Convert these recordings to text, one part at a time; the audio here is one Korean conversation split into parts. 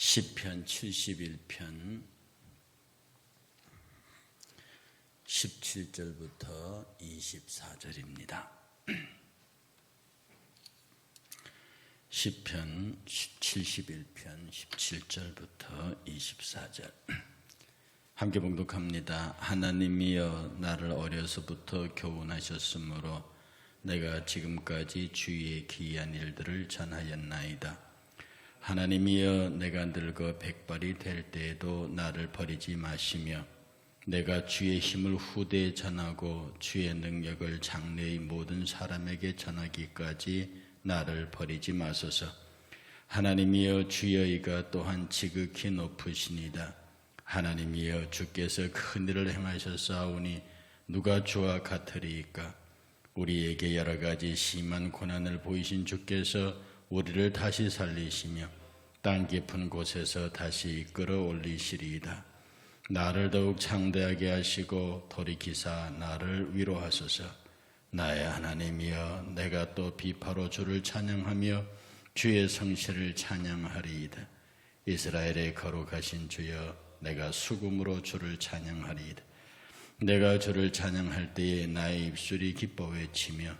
시편 71편 17절부터 24절입니다. 시편 71편 17절부터 24절 함께 봉독합니다. 하나님이여 나를 어려서부터 교훈하셨으므로 내가 지금까지 주의 기이한 일들을 전하였나이다. 하나님이여 내가 늙어 백발이 될 때에도 나를 버리지 마시며 내가 주의 힘을 후대에 전하고 주의 능력을 장래의 모든 사람에게 전하기까지 나를 버리지 마소서. 하나님이여 주여이가 또한 지극히 높으시니다. 하나님이여 주께서 큰 일을 행하셨사오니 누가 주와 같으리이까. 우리에게 여러 가지 심한 고난을 보이신 주께서 우리를 다시 살리시며 땅 깊은 곳에서 다시 이끌어 올리시리이다. 나를 더욱 창대하게 하시고 돌이키사 나를 위로하소서. 나의 하나님이여 내가 또 비파로 주를 찬양하며 주의 성실을 찬양하리이다. 이스라엘의 거룩하신 주여 내가 수금으로 주를 찬양하리이다. 내가 주를 찬양할 때에 나의 입술이 기뻐 외치며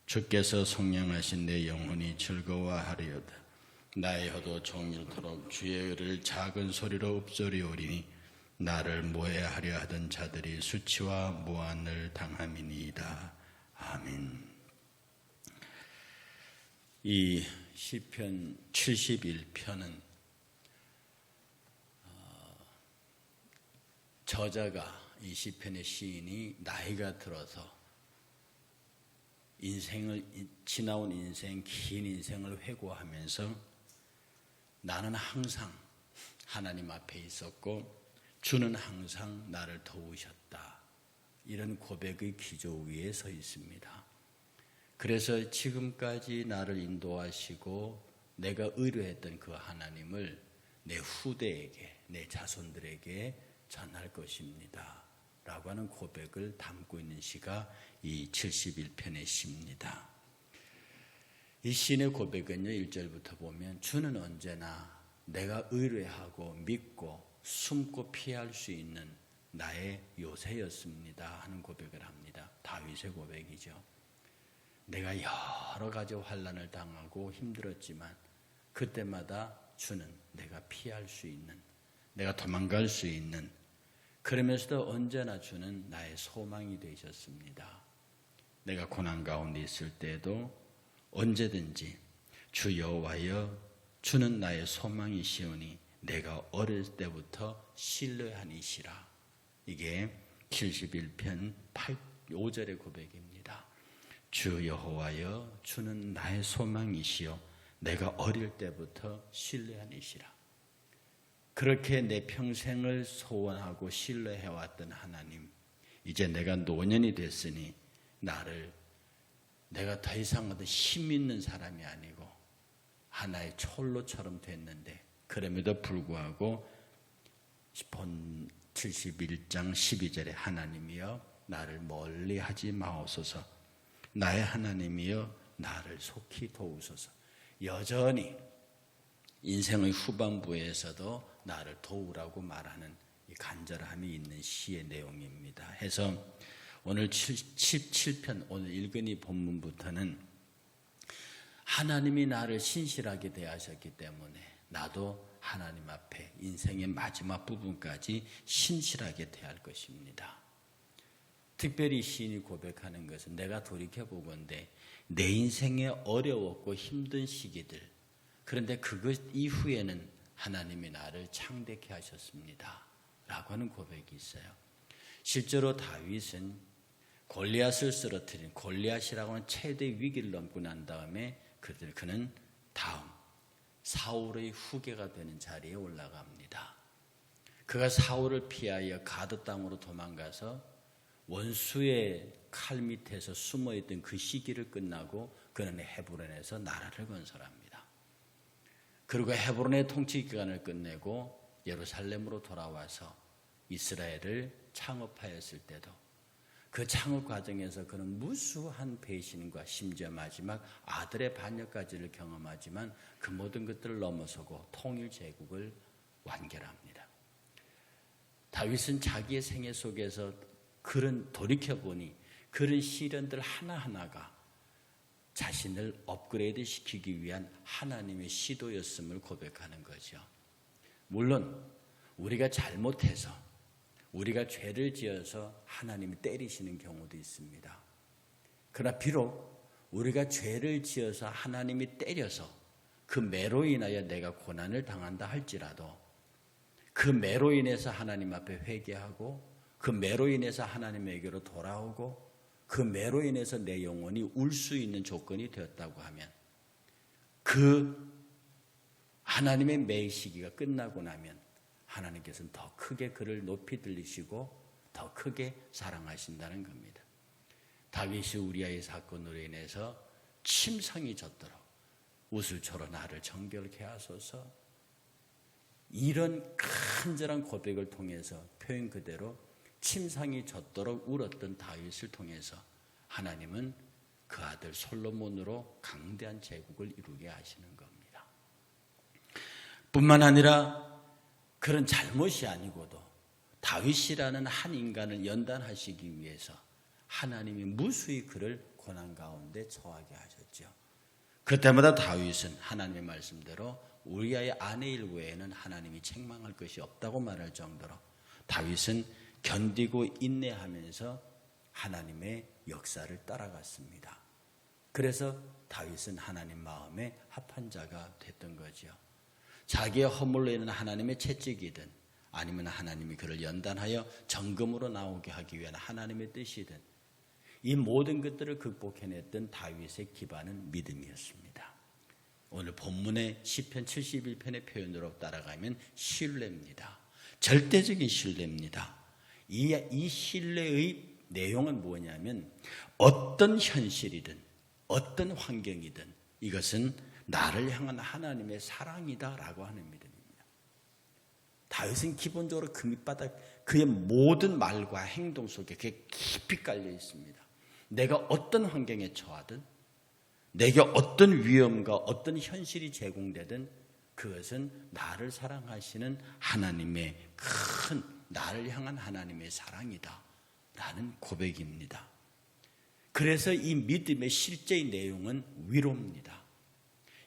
주께서 성령하신 내 영혼이 즐거워하리로다. 나의 혀도 종일토록 주의 의를 작은 소리로 읊조리오리니 나를 모해하려 하던 자들이 수치와 모한을 당함이니이다. 아멘. 이 시편 71편은 저자가 이 시편의 시인이 나이가 들어서 지나온 인생, 긴 인생을 회고하면서 나는 항상 하나님 앞에 있었고 주는 항상 나를 도우셨다. 이런 고백의 기조 위에 서 있습니다. 그래서 지금까지 나를 인도하시고 내가 의뢰했던 그 하나님을 내 후대에게, 내 자손들에게 전할 것입니다. 라고 하는 고백을 담고 있는 시가 이 71편의 시입니다. 이 시인의 고백은요, 1절부터 보면 주는 언제나 내가 의뢰하고 믿고 숨고 피할 수 있는 나의 요새였습니다 하는 고백을 합니다. 다윗의 고백이죠. 내가 여러 가지 환난을 당하고 힘들었지만 그때마다 주는 내가 피할 수 있는, 내가 도망갈 수 있는, 그러면서도 언제나 주는 나의 소망이 되셨습니다. 내가 고난 가운데 있을 때에도 언제든지 주 여호와여 주는 나의 소망이시오니 내가 어릴 때부터 신뢰하니시라. 이게 71편 5절의 고백입니다. 주 여호와여 주는 나의 소망이시오 내가 어릴 때부터 신뢰하니시라. 그렇게 내 평생을 소원하고 신뢰해왔던 하나님, 이제 내가 노년이 됐으니 내가 더 이상 힘 있는 사람이 아니고 하나의 촐로처럼 됐는데 그럼에도 불구하고 본 71장 12절에 하나님이여 나를 멀리 하지 마옵소서. 나의 하나님이여 나를 속히 도우소서. 여전히 인생의 후반부에서도 나를 도우라고 말하는 이 간절함이 있는 시의 내용입니다. 해서 오늘 17편 오늘 읽은 이 본문부터는 하나님이 나를 신실하게 대하셨기 때문에 나도 하나님 앞에 인생의 마지막 부분까지 신실하게 대할 것입니다. 특별히 시인이 고백하는 것은 내가 돌이켜보건대 내 인생에 어려웠고 힘든 시기들, 그런데 그것 이후에는 하나님이 나를 창대케 하셨습니다 라고 하는 고백이 있어요. 실제로 다윗은 골리앗을 쓰러뜨린 골리앗이라고 하는 최대 위기를 넘고 난 다음에 그는 다음 사울의 후계가 되는 자리에 올라갑니다. 그가 사울을 피하여 가드 땅으로 도망가서 원수의 칼 밑에서 숨어있던 그 시기를 끝나고 그는 헤브론에서 나라를 건설합니다. 그리고 헤브론의 통치 기간을 끝내고 예루살렘으로 돌아와서 이스라엘을 창업하였을 때도 그 창업 과정에서 그는 무수한 배신과 심지어 마지막 아들의 반역까지를 경험하지만 그 모든 것들을 넘어서고 통일 제국을 완결합니다. 다윗은 자기의 생애 속에서 그런 돌이켜보니 그런 시련들 하나하나가 자신을 업그레이드 시키기 위한 하나님의 시도였음을 고백하는 거죠. 물론 우리가 잘못해서 우리가 죄를 지어서 하나님이 때리시는 경우도 있습니다. 그러나 비록 우리가 죄를 지어서 하나님이 때려서 그 매로 인하여 내가 고난을 당한다 할지라도 그 매로 인해서 하나님 앞에 회개하고 그 매로 인해서 하나님에게로 돌아오고 그 매로 인해서 내 영혼이 울 수 있는 조건이 되었다고 하면 그 하나님의 매의 시기가 끝나고 나면 하나님께서는 더 크게 그를 높이 들리시고 더 크게 사랑하신다는 겁니다. 다윗이 우리아의 사건으로 인해서 침상이 젖도록 우슬초로 나를 정결케 하소서, 이런 간절한 고백을 통해서 표현 그대로 침상이 젖도록 울었던 다윗을 통해서 하나님은 그 아들 솔로몬으로 강대한 제국을 이루게 하시는 겁니다. 뿐만 아니라 그런 잘못이 아니고도 다윗이라는 한 인간을 연단하시기 위해서 하나님이 무수히 그를 고난 가운데 처하게 하셨죠. 그때마다 다윗은 하나님의 말씀대로 우리아의 아내일 외에는 하나님이 책망할 것이 없다고 말할 정도로 다윗은 견디고 인내하면서 하나님의 역사를 따라갔습니다. 그래서 다윗은 하나님 마음에 합한 자가 됐던 거죠. 자기의 허물로 인한 하나님의 채찍이든 아니면 하나님이 그를 연단하여 정금으로 나오게 하기 위한 하나님의 뜻이든 이 모든 것들을 극복해냈던 다윗의 기반은 믿음이었습니다. 오늘 본문의 시편 71편의 표현으로 따라가면 신뢰입니다. 절대적인 신뢰입니다. 이 신뢰의 내용은 뭐냐면 어떤 현실이든 어떤 환경이든 이것은 나를 향한 하나님의 사랑이다라고 하는 믿음입니다. 다윗은 기본적으로 그 밑바닥 그의 모든 말과 행동 속에 그게 깊이 깔려 있습니다. 내가 어떤 환경에 처하든 내게 어떤 위험과 어떤 현실이 제공되든 그것은 나를 사랑하시는 하나님의 큰 나를 향한 하나님의 사랑이다 라는 고백입니다. 그래서 이 믿음의 실제의 내용은 위로입니다.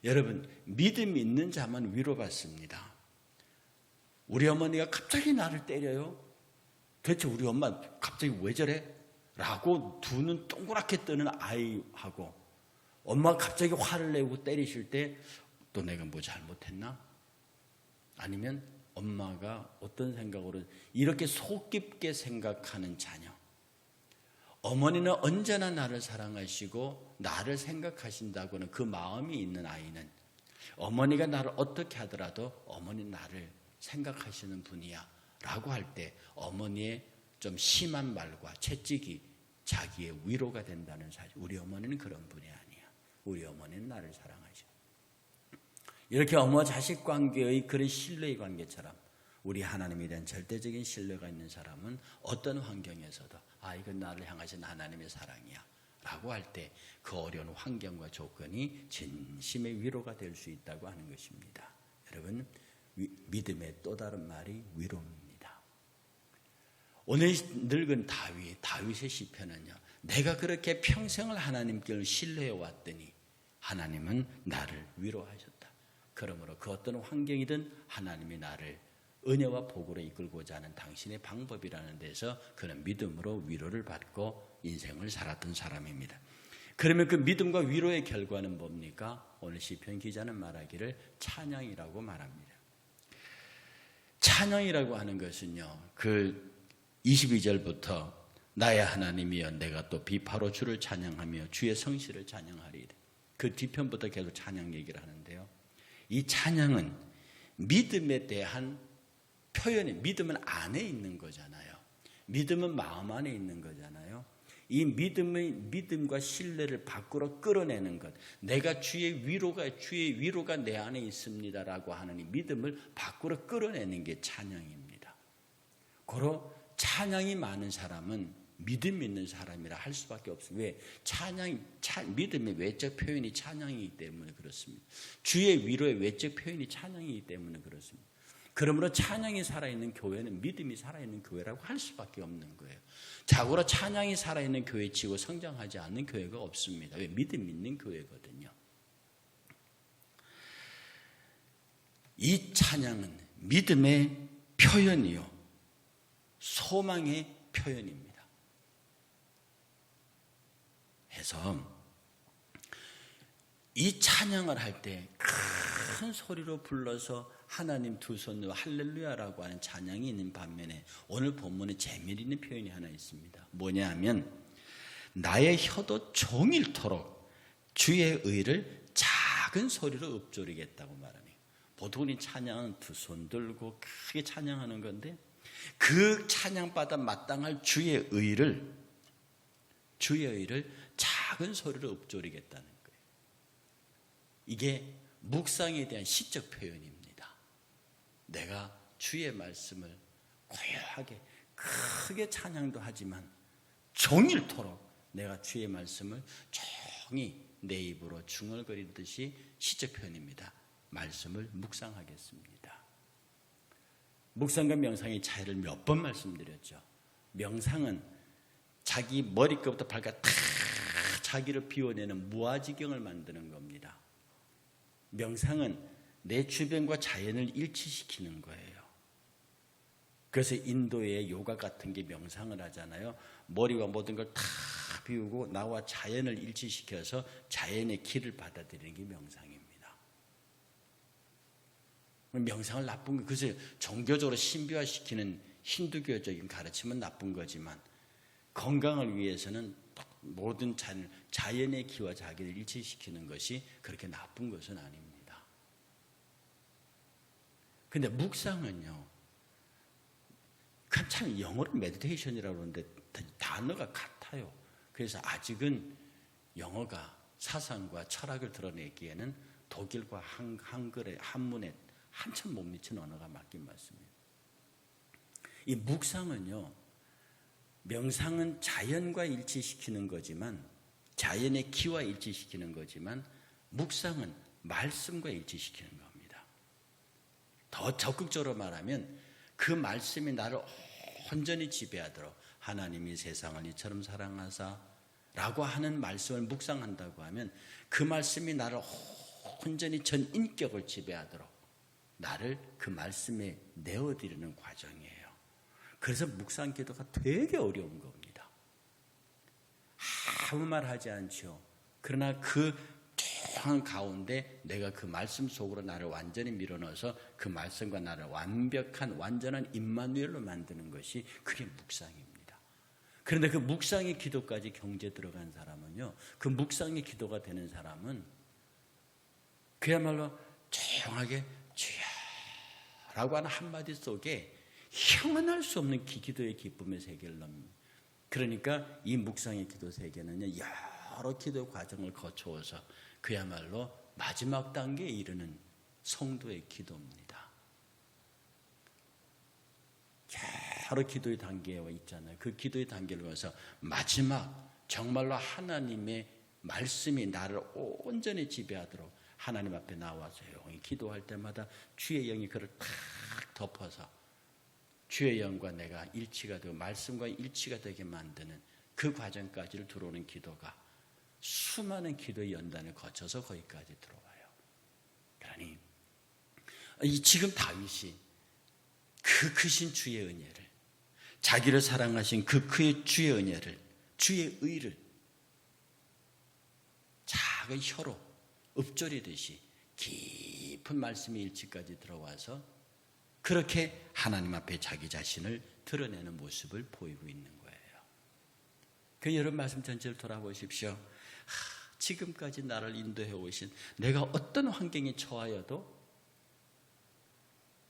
여러분, 믿음이 있는 자만 위로받습니다. 우리 어머니가 갑자기 나를 때려요. 도대체 우리 엄마 갑자기 왜 저래? 라고 두 눈 동그랗게 뜨는 아이하고 엄마가 갑자기 화를 내고 때리실 때 또 내가 뭐 잘못했나? 아니면 엄마가 어떤 생각으로 이렇게 속 깊게 생각하는 자녀. 어머니는 언제나 나를 사랑하시고 나를 생각하신다고는 그 마음이 있는 아이는 어머니가 나를 어떻게 하더라도 어머니는 나를 생각하시는 분이야 라고 할 때 어머니의 좀 심한 말과 채찍이 자기의 위로가 된다는 사실. 우리 어머니는 그런 분이 아니야. 우리 어머니는 나를 사랑하셔. 이렇게 어머 자식 관계의 그런 신뢰의 관계처럼 우리 하나님에 대한 절대적인 신뢰가 있는 사람은 어떤 환경에서도 이건 나를 향하신 하나님의 사랑이야 라고 할 때 그 어려운 환경과 조건이 진심의 위로가 될 수 있다고 하는 것입니다. 여러분, 믿음의 또 다른 말이 위로입니다. 오늘 늙은 다윗의 시편은요, 내가 그렇게 평생을 하나님께를 신뢰해 왔더니 하나님은 나를 위로하셨다. 그러므로 그 어떤 환경이든 하나님이 나를 은혜와 복으로 이끌고자 하는 당신의 방법이라는 데서 그는 믿음으로 위로를 받고 인생을 살았던 사람입니다. 그러면 그 믿음과 위로의 결과는 뭡니까? 오늘 시편 기자는 말하기를 찬양이라고 말합니다. 찬양이라고 하는 것은요, 그 22절부터 나의 하나님이여 내가 또 비파로 주를 찬양하며 주의 성실을 찬양하리이다. 그 뒤편부터 계속 찬양 얘기를 하는데요. 이 찬양은 믿음에 대한 표현이, 믿음은 안에 있는 거잖아요. 믿음은 마음 안에 있는 거잖아요. 이 믿음과 신뢰를 밖으로 끌어내는 것, 내가 주의 위로가 내 안에 있습니다라고 하는 이 믿음을 밖으로 끌어내는 게 찬양입니다. 고로 찬양이 많은 사람은 믿음 있는 사람이라 할 수밖에 없어요. 왜? 믿음의 외적 표현이 찬양이기 때문에 그렇습니다. 주의 위로의 외적 표현이 찬양이기 때문에 그렇습니다. 그러므로 찬양이 살아있는 교회는 믿음이 살아있는 교회라고 할 수밖에 없는 거예요. 자고로 찬양이 살아있는 교회 치고 성장하지 않는 교회가 없습니다. 왜? 믿음 있는 교회거든요. 이 찬양은 믿음의 표현이요, 소망의 표현입니다. 해서 이 찬양을 할 때 큰 소리로 불러서 하나님 두 손으로 할렐루야라고 하는 찬양이 있는 반면에 오늘 본문에 재미있는 표현이 하나 있습니다. 뭐냐 하면 나의 혀도 종일토록 주의 의를 작은 소리로 읊조리겠다고 말합니다. 보통 우리 찬양은 두 손 들고 크게 찬양하는 건데 그 찬양받아 마땅할 주의 의를 작은 소리로 읊조리겠다는 거예요. 이게 묵상에 대한 시적 표현입니다. 내가 주의 말씀을 고요하게 크게 찬양도 하지만 종일토록 내가 주의 말씀을 조용히 내 입으로 중얼거리듯이 시적 표현입니다. 말씀을 묵상하겠습니다. 묵상과 명상의 차이를 몇 번 말씀드렸죠. 명상은 자기 머리끝부터 발끝 다 자기를 비워내는 무아지경을 만드는 겁니다. 명상은 내 주변과 자연을 일치시키는 거예요. 그래서 인도의 요가 같은 게 명상을 하잖아요. 머리와 모든 걸 다 비우고 나와 자연을 일치시켜서 자연의 길을 받아들이는 게 명상입니다. 명상을 나쁜 거, 그래서 종교적으로 신비화시키는 힌두교적인 가르침은 나쁜 거지만 건강을 위해서는 모든 자연의 기와 자기를 일치시키는 것이 그렇게 나쁜 것은 아닙니다. 그런데 묵상은요, 참 영어로 메디테이션이라고 그러는데 단어가 같아요. 그래서 아직은 영어가 사상과 철학을 드러내기에는 독일과 한글의 한문에 한참 못 미친 언어가 맞긴 맞습니다. 이 묵상은요, 명상은 자연과 일치시키는 거지만, 자연의 기와 일치시키는 거지만, 묵상은 말씀과 일치시키는 겁니다. 더 적극적으로 말하면 그 말씀이 나를 온전히 지배하도록 하나님이 세상을 이처럼 사랑하사 라고 하는 말씀을 묵상한다고 하면 그 말씀이 나를 온전히 전 인격을 지배하도록 나를 그 말씀에 내어드리는 과정이에요. 그래서 묵상 기도가 되게 어려운 겁니다. 아무 말 하지 않죠. 그러나 그 조용한 가운데 내가 그 말씀 속으로 나를 완전히 밀어넣어서 그 말씀과 나를 완벽한 완전한 임마누엘로 만드는 것이 그게 묵상입니다. 그런데 그 묵상의 기도까지 경제 들어간 사람은요, 그 묵상의 기도가 되는 사람은 그야말로 조용하게 주야 라고 하는 한마디 속에 형언할 수 없는 기도의 기쁨의 세계를 넣습니다. 그러니까 이 묵상의 기도 세계는요, 여러 기도 과정을 거쳐서 그야말로 마지막 단계에 이르는 성도의 기도입니다. 여러 기도의 단계가 있잖아요. 그 기도의 단계를 위해서 마지막 정말로 하나님의 말씀이 나를 온전히 지배하도록 하나님 앞에 나와서 조용히 기도할 때마다 주의 영이 그를 탁 덮어서 주의 영과 내가 일치가 되고 말씀과 일치가 되게 만드는 그 과정까지를 들어오는 기도가 수많은 기도의 연단을 거쳐서 거기까지 들어와요. 그러니 지금 다윗이 그 크신 주의 은혜를, 자기를 사랑하신 그 그의 주의 은혜를, 주의 의를 작은 혀로 읊조리듯이 깊은 말씀의 일치까지 들어와서 그렇게 하나님 앞에 자기 자신을 드러내는 모습을 보이고 있는 거예요. 그 여러분 말씀 전체를 돌아보십시오. 지금까지 나를 인도해 오신, 내가 어떤 환경에 처하여도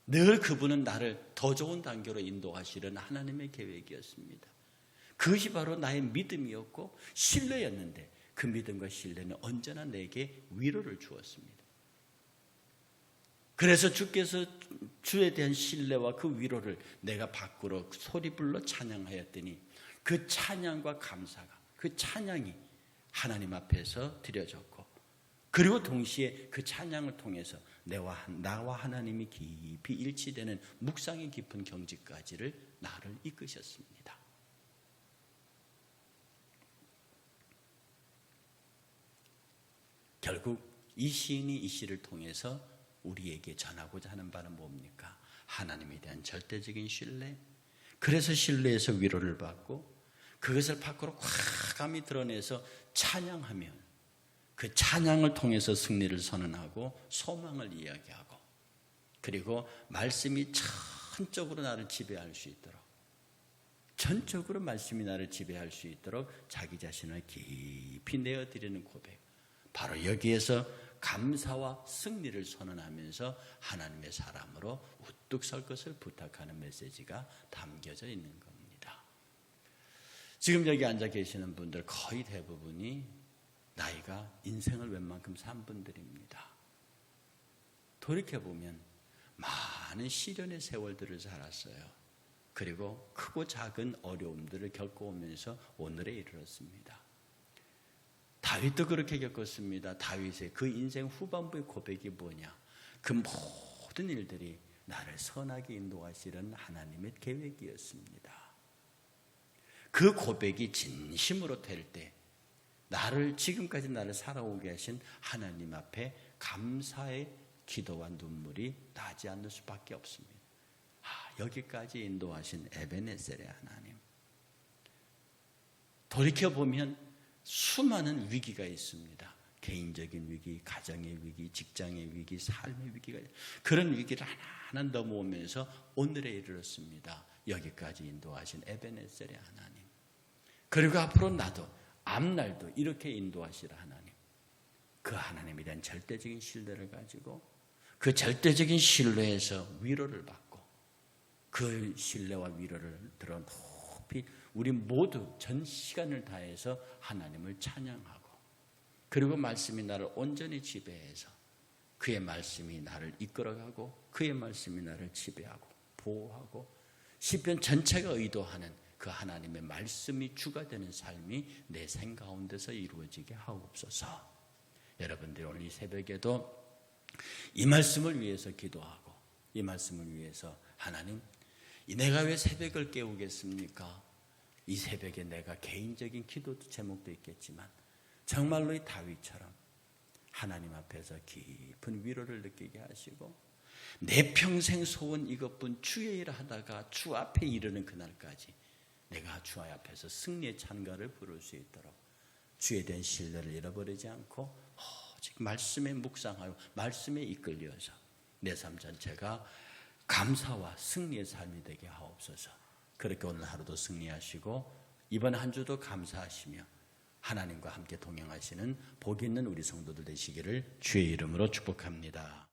늘 그분은 나를 더 좋은 단계로 인도하시려는 하나님의 계획이었습니다. 그것이 바로 나의 믿음이었고 신뢰였는데 그 믿음과 신뢰는 언제나 내게 위로를 주었습니다. 그래서 주께서 주에 대한 신뢰와 그 위로를 내가 밖으로 소리 불러 찬양하였더니 그 찬양과 감사가, 그 찬양이 하나님 앞에서 드려졌고, 그리고 동시에 그 찬양을 통해서 나와 하나님이 깊이 일치되는 묵상이 깊은 경지까지를 나를 이끄셨습니다. 결국 이 시인이 이 시를 통해서 우리에게 전하고자 하는 바는 뭡니까? 하나님에 대한 절대적인 신뢰, 그래서 신뢰에서 위로를 받고 그것을 밖으로 과감히 드러내서 찬양하면 그 찬양을 통해서 승리를 선언하고 소망을 이야기하고, 그리고 말씀이 전적으로 나를 지배할 수 있도록, 전적으로 말씀이 나를 지배할 수 있도록 자기 자신을 깊이 내어드리는 고백, 바로 여기에서 감사와 승리를 선언하면서 하나님의 사람으로 우뚝 설 것을 부탁하는 메시지가 담겨져 있는 겁니다. 지금 여기 앉아 계시는 분들 거의 대부분이 나이가 인생을 웬만큼 산 분들입니다. 돌이켜보면 많은 시련의 세월들을 살았어요. 그리고 크고 작은 어려움들을 겪어오면서 오늘에 이르렀습니다. 다윗도 그렇게 겪었습니다. 다윗의 그 인생 후반부의 고백이 뭐냐? 그 모든 일들이 나를 선하게 인도하시는 하나님의 계획이었습니다. 그 고백이 진심으로 될 때 지금까지 나를 살아오게 하신 하나님 앞에 감사의 기도와 눈물이 나지 않을 수밖에 없습니다. 여기까지 인도하신 에베네셀의 하나님. 돌이켜보면 수많은 위기가 있습니다. 개인적인 위기, 가정의 위기, 직장의 위기, 삶의 위기가, 그런 위기를 하나하나 넘어오면서 오늘에 이르렀습니다. 여기까지 인도하신 에베네셀의 하나님. 그리고 앞으로 나도 앞날도 이렇게 인도하시라 하나님. 그 하나님에 대한 절대적인 신뢰를 가지고 그 절대적인 신뢰에서 위로를 받고, 그 신뢰와 위로를 들어 높이 우리 모두 전 시간을 다해서 하나님을 찬양하고, 그리고 말씀이 나를 온전히 지배해서 그의 말씀이 나를 이끌어가고 그의 말씀이 나를 지배하고 보호하고 시편 전체가 의도하는 그 하나님의 말씀이 주가 되는 삶이 내 생 가운데서 이루어지게 하옵소서. 여러분들 오늘 이 새벽에도 이 말씀을 위해서 기도하고, 이 말씀을 위해서 하나님, 내가 왜 새벽을 깨우겠습니까? 이 새벽에 내가 개인적인 기도 제목도 있겠지만 정말로 이 다윗처럼 하나님 앞에서 깊은 위로를 느끼게 하시고, 내 평생 소원 이것뿐 주의 일을 하다가 주 앞에 이르는 그날까지 내가 주 앞에서 승리의 찬가를 부를 수 있도록 주에 대한 신뢰를 잃어버리지 않고 오직 말씀에 묵상하여 말씀에 이끌려서 내 삶 전체가 감사와 승리의 삶이 되게 하옵소서. 그렇게 오늘 하루도 승리하시고 이번 한 주도 감사하시며 하나님과 함께 동행하시는 복 있는 우리 성도들 되시기를 주의 이름으로 축복합니다.